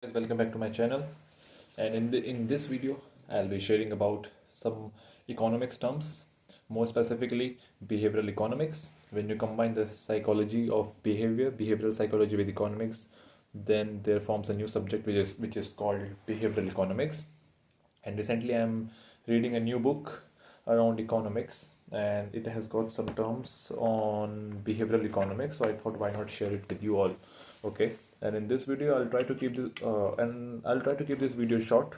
Guys, welcome back to my channel. And in this video I'll be sharing about some economics terms, more specifically behavioral economics. When you combine the psychology of behavioral psychology with economics, then there forms a new subject which is called behavioral economics. And recently I'm reading a new book around economics, and it has got some terms on behavioral economics, so I thought why not share it with you all. Okay, and in this video I'll try to keep this video short,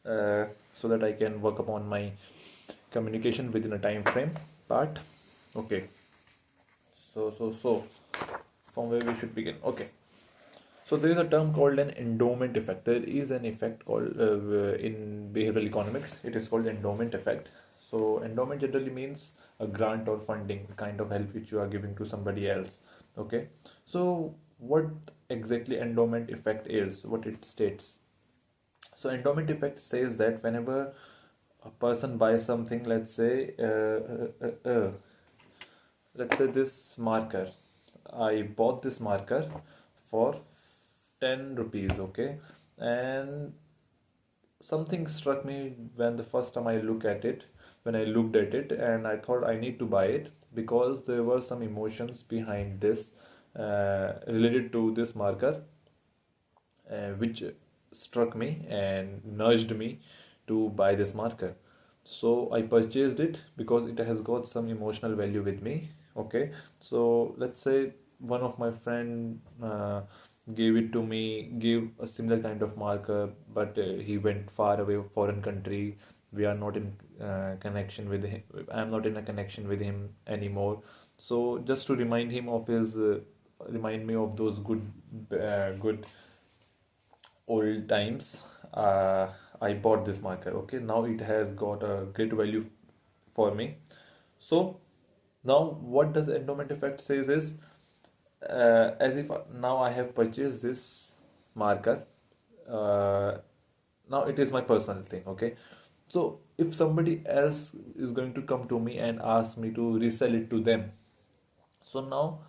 so that I can work upon my communication within a time frame. But okay, so from where we should begin? Okay, so there is a term called an endowment effect. There is an effect called in behavioral economics. It is called endowment effect. So endowment generally means a grant or funding, kind of help which you are giving to somebody else. Okay. So what exactly endowment effect is? What it states? So endowment effect says that whenever a person buys something, let's say this marker, I bought this marker for 10 rupees. Okay, and something struck me when the first time when I looked at it, and I thought I need to buy it because there were some emotions behind this, related to this marker, which struck me and nudged me to buy this marker. So I purchased it because it has got some emotional value with me. Okay, so let's say one of my friend gave a similar kind of marker, but he went far away, foreign country. We are not in connection with him. I'm not in a connection with him anymore. So just to remind me of those good old times, I bought this marker. Okay, now it has got a great value for me. So now what does endowment effect says is, as if now I have purchased this marker, uh, now it is my personal thing. Okay, so if somebody else is going to come to me and ask me to resell it to them, so now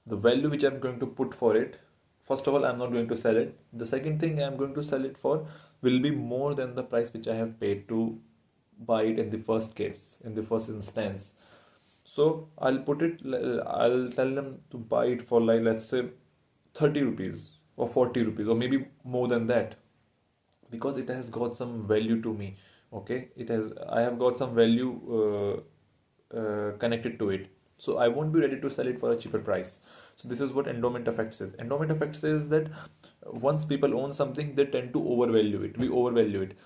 the value which I'm going to put for it, first of all, I'm not going to sell it. The second thing I'm going to sell it for will be more than the price which I have paid to buy it in the first case, in the first instance. So I'll tell them to buy it for, like, let's say 30 rupees or 40 rupees or maybe more than that, because it has got some value to me. Okay, I have got some value connected to it, so I won't be ready to sell it for a cheaper price. So this is what endowment effect says. Endowment effect says that once people own something, they tend to overvalue it. We overvalue it.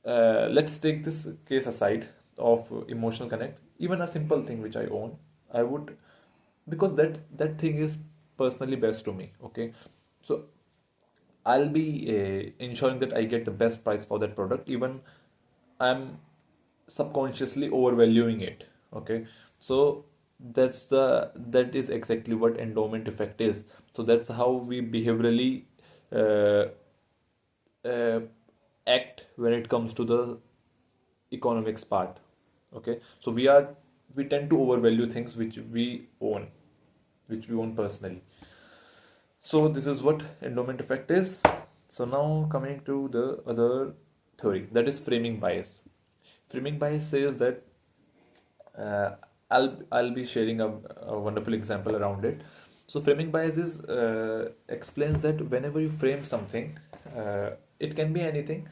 Let's take this case aside of emotional connect. Even a simple thing which I own, I would, because that thing is personally best to me. Okay, so I'll be ensuring that I get the best price for that product, even I'm subconsciously overvaluing it. Okay, so that is exactly what endowment effect is. So that's how we behaviorally uh, uh, act when it comes to the economics part. Okay, so we tend to overvalue things which we own personally. So this is what endowment effect is. So now coming to the other theory, that is framing bias. Framing bias says that, uh, I'll be sharing a wonderful example around it. So framing bias explains that whenever you frame something, it can be anything,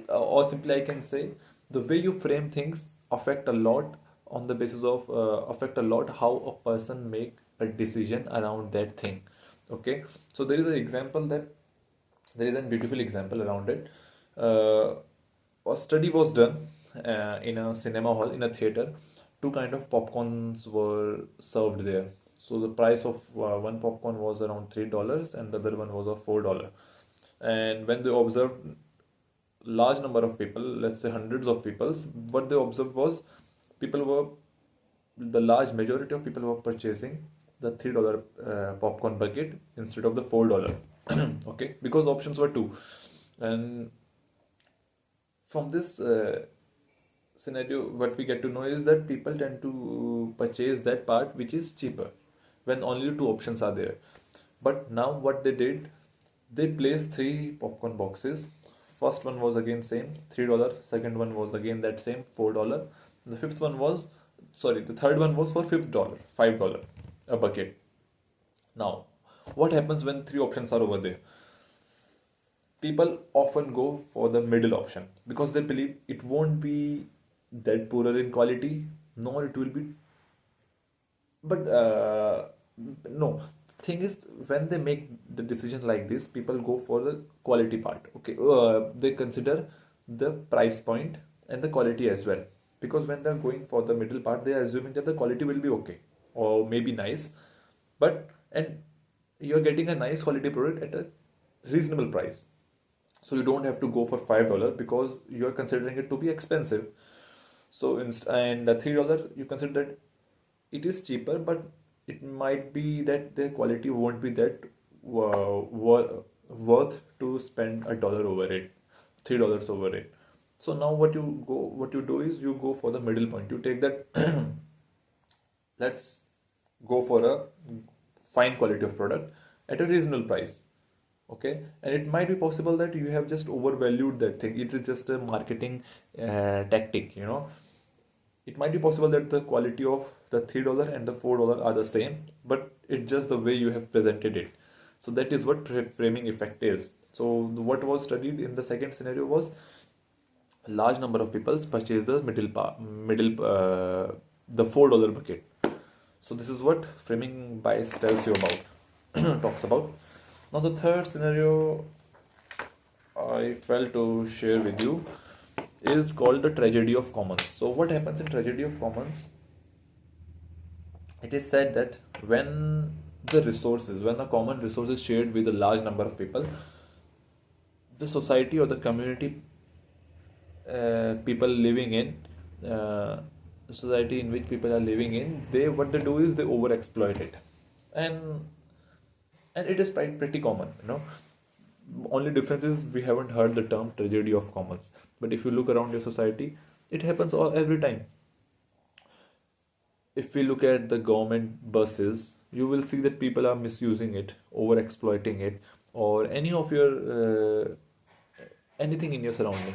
or simply I can say the way you frame things affect a lot on the basis of affect a lot how a person make a decision around that thing. Okay, so there is a beautiful example around it. uh, a study was done in a cinema hall, in a theater. Two kind of popcorns were served there. So the price of one popcorn was around $3 and the other one was of $4. And when they observed large number of people, let's say hundreds of people, what they observed was people were the large majority of people were purchasing the $3 popcorn bucket instead of the $4. Okay, because options were two. And from this scenario, what we get to know is that people tend to purchase that part which is cheaper when only two options are there. But now what they did, They placed three popcorn boxes. First one was again same, $3. Second one was again that same, $4. The fifth one was, sorry, the third one was for $5, $5 a bucket. Now, what happens when three options are over there? People often go for the middle option because they believe it won't be that poorer in quality, nor it will be. But no, thing is, when they make the decision like this, people go for the quality part. Okay, they consider the price point and the quality as well. Because when they're going for the middle part, they are assuming that the quality will be okay or maybe nice, but and you're getting a nice quality product at a reasonable price. So you don't have to go for $5 because you are considering it to be expensive. So and the $3 you consider that it is cheaper, but it might be that the quality won't be that worth to spend $1 over it, $3 over it. So now what you do is you go for the middle point. You take that. Let's go for a fine quality of product at a reasonable price. Okay, and it might be possible that you have just overvalued that thing. It is just a marketing tactic, it might be possible that the quality of the $3 and the $4 are the same, but it's just the way you have presented it. So that is what framing effect is. So what was studied in the second scenario was a large number of people purchase the the $4 bucket. So this is what framing bias tells you about, talks about. Now the third scenario I felt to share with you is called the tragedy of commons. So what happens in tragedy of commons? It is said that when a common resource is shared with a large number of people, the society or the community people living in, the society in which people are living in, what they do is they overexploit it, and it is pretty common. Only difference is we haven't heard the term tragedy of commons, but if you look around your society, it happens every time. If we look at the government buses, you will see that people are misusing it, over exploiting it, or any of your anything in your surrounding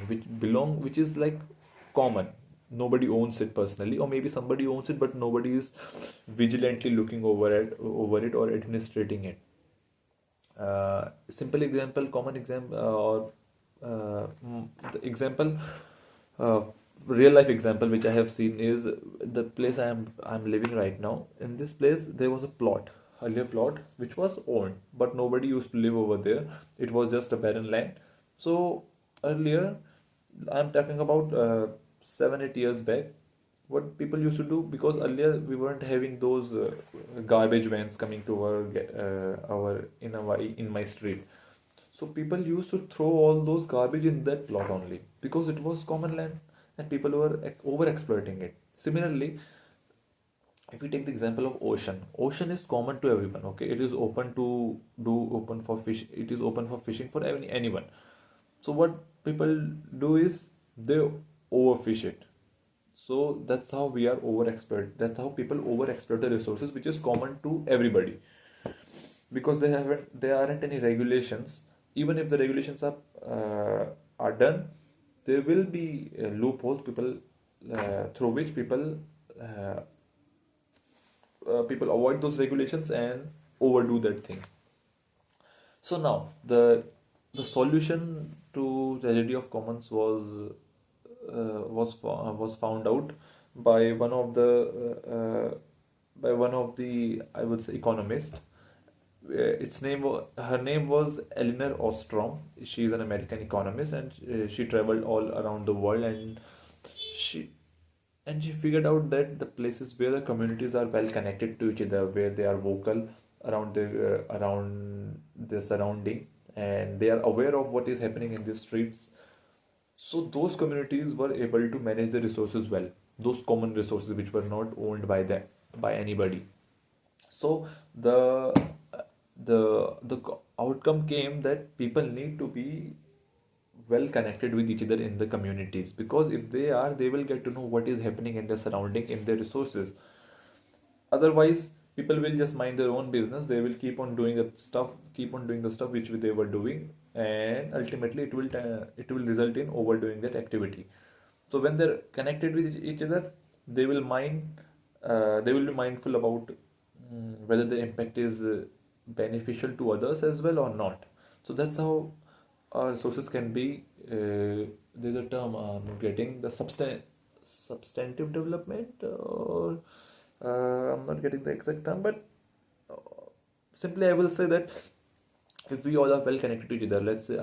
which is like common. Nobody owns it personally, or maybe somebody owns it, but nobody is vigilantly looking over it or administrating it. Simple example, common example, or the example, real life example which I have seen is the place I'm living right now. In this place, there was a earlier plot which was owned, but nobody used to live over there. It was just a barren land. So earlier, I'm talking about 7-8 years back, what people used to do, because earlier we weren't having those garbage vans coming to in my street. So people used to throw all those garbage in that plot only because it was common land and people were over exploiting it. Similarly, if we take the example of ocean is common to everyone. Okay, it is open for fish. It is open for fishing for anyone. So what people do is they overfish it. So that's how we are overexploit. That's how people overexploit the resources, which is common to everybody, because there aren't any regulations. Even if the regulations are done, there will be loopholes through which people avoid those regulations and overdo that thing. So now the solution to tragedy of commons was found out by one of the I would say economist. Her name was Elinor Ostrom. She is an American economist, and she traveled all around the world, and she figured out that the places where the communities are well connected to each other, where they are vocal around their surrounding, and they are aware of what is happening in the streets. So those communities were able to manage the resources well, those common resources which were not owned by anybody. So the outcome came that people need to be well connected with each other in the communities, because if they will get to know what is happening in their surrounding, in their resources. Otherwise, people will just mind their own business. They will keep on doing the stuff which they were doing, and ultimately it will result in overdoing that activity. So when they're connected with each other, they will they will be mindful about whether the impact is beneficial to others as well or not. So that's how our resources can be. There's a term I'm getting, the substantive development, or I'm not getting the exact term, but simply I will say that if we all are well connected to each other, let's say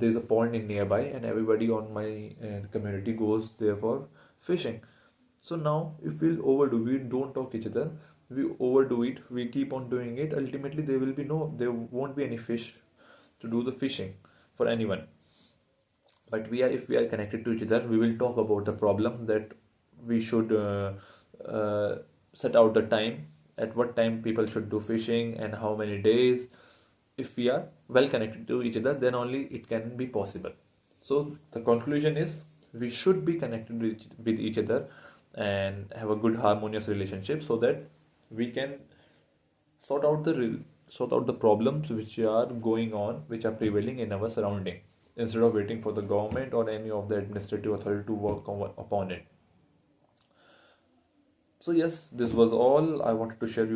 there's a pond in nearby and everybody on my community goes there for fishing. So now if we'll overdo, we don't talk each other, we overdo it, we keep on doing it, ultimately there won't be any fish to do the fishing for anyone. But if we are connected to each other, we will talk about the problem, that we should set out the time, at what time people should do fishing and how many days. If we are well connected to each other, then only it can be possible. So the conclusion is, we should be connected with each other and have a good harmonious relationship, so that we can sort out the problems which are going on, which are prevailing in our surrounding, instead of waiting for the government or any of the administrative authority to work upon it. So yes, this was all I wanted to share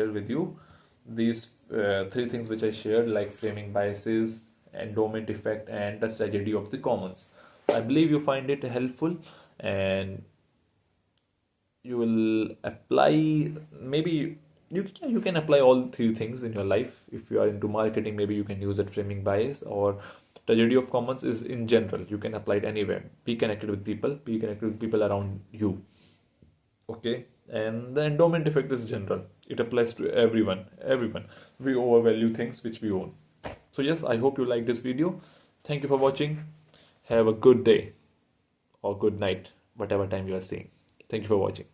with you. These three things which I shared, like framing biases, endowment effect, and the tragedy of the commons. I believe you find it helpful, and you will apply. Maybe you can apply all three things in your life. If you are into marketing, maybe you can use that framing bias, or tragedy of commons is in general. You can apply it anywhere. Be connected with people. Be connected with people around you. Okay, and the endowment effect is general. It applies to everyone. We overvalue things which we own. So yes, I hope you like this video. Thank you for watching. Have a good day or good night, whatever time you are seeing. Thank you for watching.